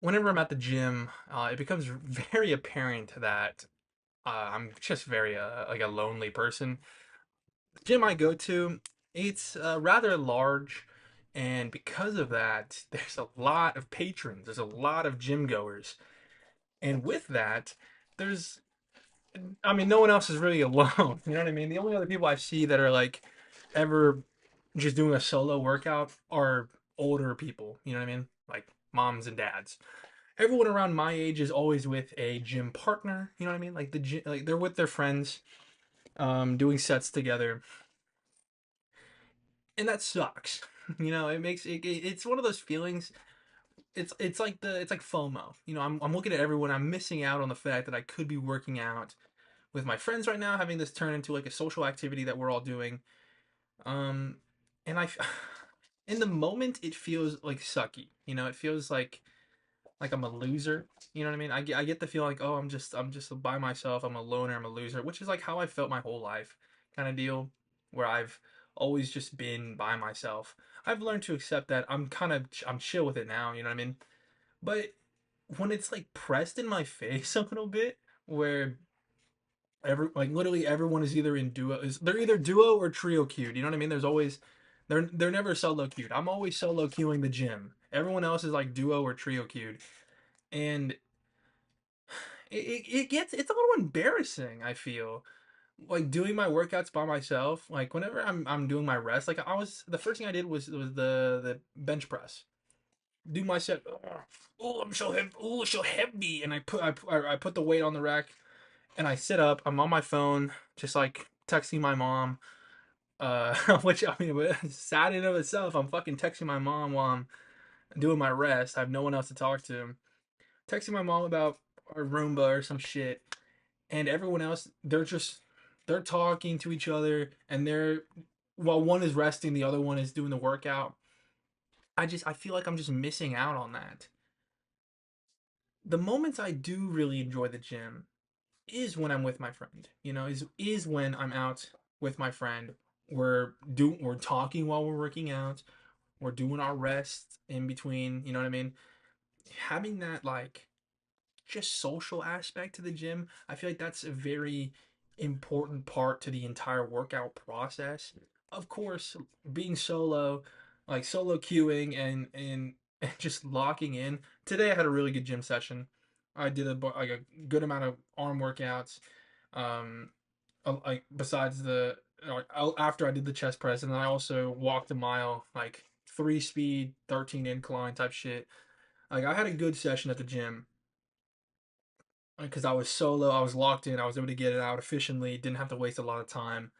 whenever I'm at the gym, it becomes very apparent that I'm just very like a lonely person. The gym I go to, it's rather large, and because of that, there's a lot of patrons. There's a lot of gym goers, and with that, there's I mean, no one else is really alone. You know what I mean? The only other people I see that are like ever just doing a solo workout are older people. You know what I mean? Like moms and dads. Everyone around my age is always with a gym partner. You know what I mean? Like the gym, like they're with their friends, doing sets together, and that sucks. You know, it makes it's one of those feelings. It's like FOMO. You know, I'm looking at everyone. I'm missing out on the fact that I could be working out with my friends right now, having this turn into like a social activity that we're all doing. Um, and in the moment, it feels like sucky. You know, it feels like I'm a loser. You know what I mean? I get the feeling like, oh, I'm just by myself. I'm a loner. I'm a loser, which is like how I felt my whole life, kind of deal, where I've always just been by myself. I've learned to accept that. I'm chill with it now. You know what I mean? But when it's like pressed in my face a little bit, where like literally everyone is either in duo is they're either duo or trio queued. You know what I mean? They're never solo queued. I'm always solo queuing the gym. Everyone else is like duo or trio queued, and it's a little embarrassing. I feel like doing my workouts by myself. Like whenever I'm doing my rest, like I was the first thing I did was the bench press. Do my set. Oh, I'm so heavy. Oh, so heavy. And I put the weight on the rack and I sit up. I'm on my phone, just like texting my mom. Which I mean, sad in of itself. I'm fucking texting my mom while I'm doing my rest. I have no one else to talk to. Texting my mom about our Roomba or some shit, and everyone else, they're talking to each other, and they're while one is resting, the other one is doing the workout. I feel like I'm just missing out on that. The moments I do really enjoy the gym is when I'm with my friend. You know, is when I'm out with my friend. We're talking while we're working out. We're doing our rest in between. You know what I mean? Having that like just social aspect to the gym, I feel like that's a very important part to the entire workout process. Of course, being solo, like solo queuing and just locking in. Today I had a really good gym session. I did like a good amount of arm workouts. Um, like besides after I did the chest press, and then I also walked a mile, like 3 speed, 13 incline type shit. Like I had a good session at the gym because I was solo, I was locked in, I was able to get it out efficiently, didn't have to waste a lot of time.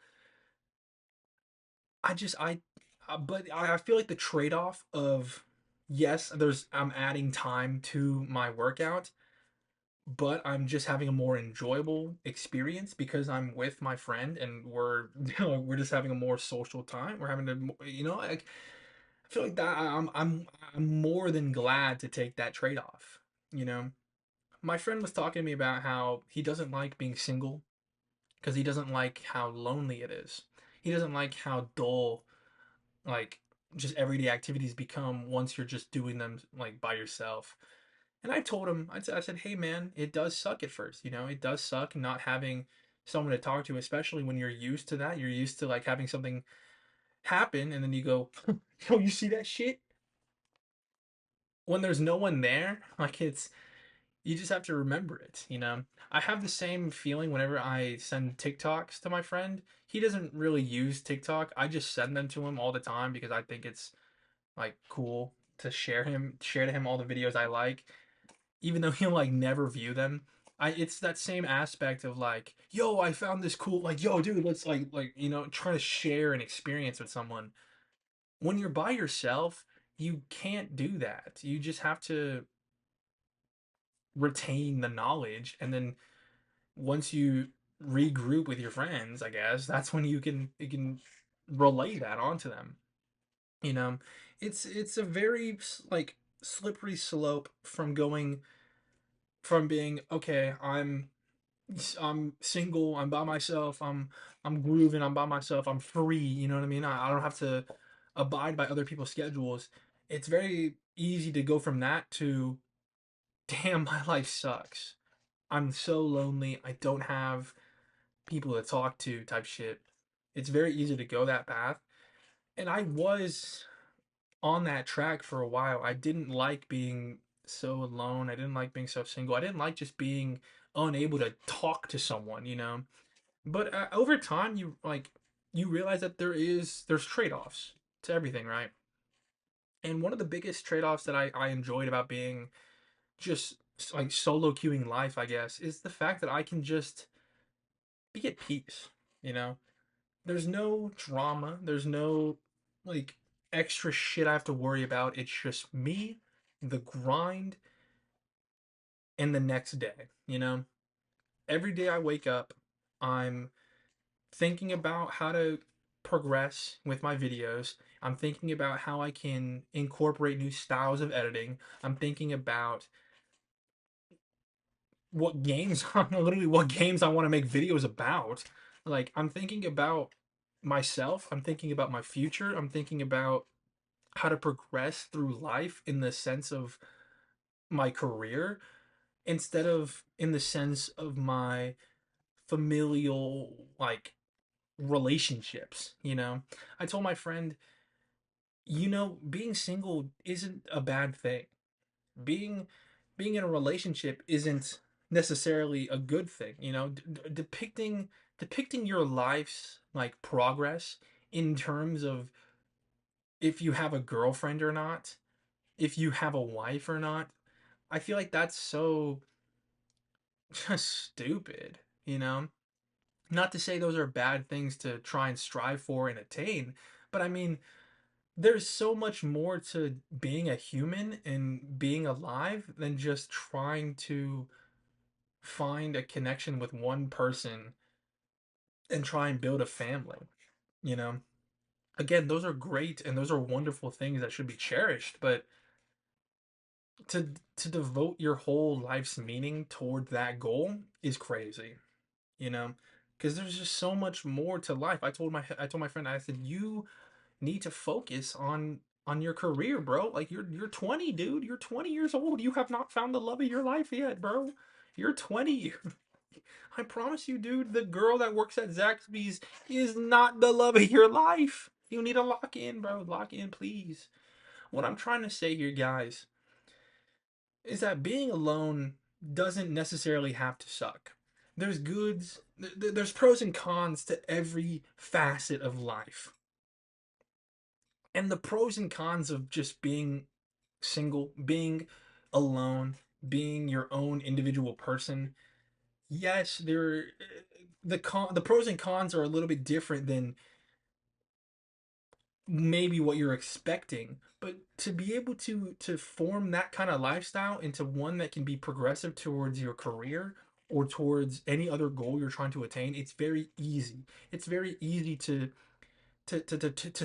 I just but I feel like the trade off of yes, I'm adding time to my workout, but I'm just having a more enjoyable experience because I'm with my friend and we're just having a more social time. We're having to like I feel like that I'm more than glad to take that trade off. You know, my friend was talking to me about how he doesn't like being single because he doesn't like how lonely it is. He doesn't like how dull like just everyday activities become once you're just doing them like by yourself. And I told him, I said, hey man, it does suck at first. You know, it does suck not having someone to talk to, especially when you're used to that. You're used to like having something happen, and then you go, yo, you see that shit? When there's no one there, like you just have to remember it, you know? I have the same feeling whenever I send TikToks to my friend. He doesn't really use TikTok. I just send them to him all the time because I think it's like cool to share to him all the videos I like, even though he'll like never view them. It's that same aspect of like, yo, I found this cool, like, yo, dude, let's trying to share an experience with someone. When you're by yourself, you can't do that. You just have to retain the knowledge, and then once you regroup with your friends, I guess that's when you can relay that onto them. You know, it's a very like slippery slope from going from being okay. I'm single. I'm by myself. I'm grooving. I'm by myself. I'm free. You know what I mean? I don't have to abide by other people's schedules. It's very easy to go from that to damn, my life sucks. I'm so lonely. I don't have people to talk to type shit. It's very easy to go that path. And I was on that track for a while. I didn't like being so alone. I didn't like being so single. I didn't like just being unable to talk to someone, you know. But over time, you realize that there's trade-offs to everything, right? And one of the biggest trade-offs that I enjoyed about being just like solo queuing life, I guess, is the fact that I can just be at peace, you know? There's no drama, there's no like extra shit I have to worry about. It's just me, the grind, and the next day, you know? Every day I wake up, I'm thinking about how to progress with my videos. I'm thinking about how I can incorporate new styles of editing. I'm thinking about what games literally what games I want to make videos about. Like I'm thinking about myself, I'm thinking about my future, I'm thinking about how to progress through life in the sense of my career instead of in the sense of my familial like relationships, you know. I told my friend, being single isn't a bad thing. Being being in a relationship isn't necessarily a good thing, you know. Depicting your life's like progress in terms of if you have a girlfriend or not, if you have a wife or not. I feel like that's so just stupid, you know? Not to say those are bad things to try and strive for and attain, but I mean, there's so much more to being a human and being alive than just trying to find a connection with one person and try and build a family, you know? Again, those are great and those are wonderful things that should be cherished, but to devote your whole life's meaning toward that goal is crazy, you know? Because there's just so much more to life. I told my friend, I said, you need to focus on your career, bro. Like you're 20, dude. You're 20 years old. You have not found the love of your life yet, bro. You're 20. I promise you, dude, the girl that works at Zaxby's is not the love of your life. You need to lock in, bro. Lock in, please. What I'm trying to say here, guys, is that being alone doesn't necessarily have to suck. There's goods, there's pros and cons to every facet of life. And the pros and cons of just being single, being alone, being your own individual person, yes, the pros and cons are a little bit different than maybe what you're expecting, but to be able to form that kind of lifestyle into one that can be progressive towards your career or towards any other goal you're trying to attain, it's very easy. It's very easy to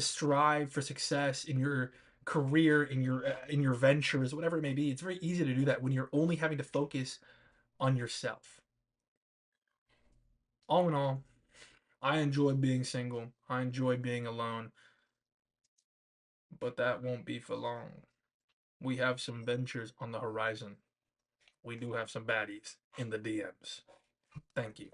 strive for success in your career, in your ventures, whatever it may be. It's very easy to do that when you're only having to focus on yourself. All in all, I enjoy being single. I enjoy being alone, but that won't be for long. We have some ventures on the horizon. We do have some baddies in the DMs. Thank you.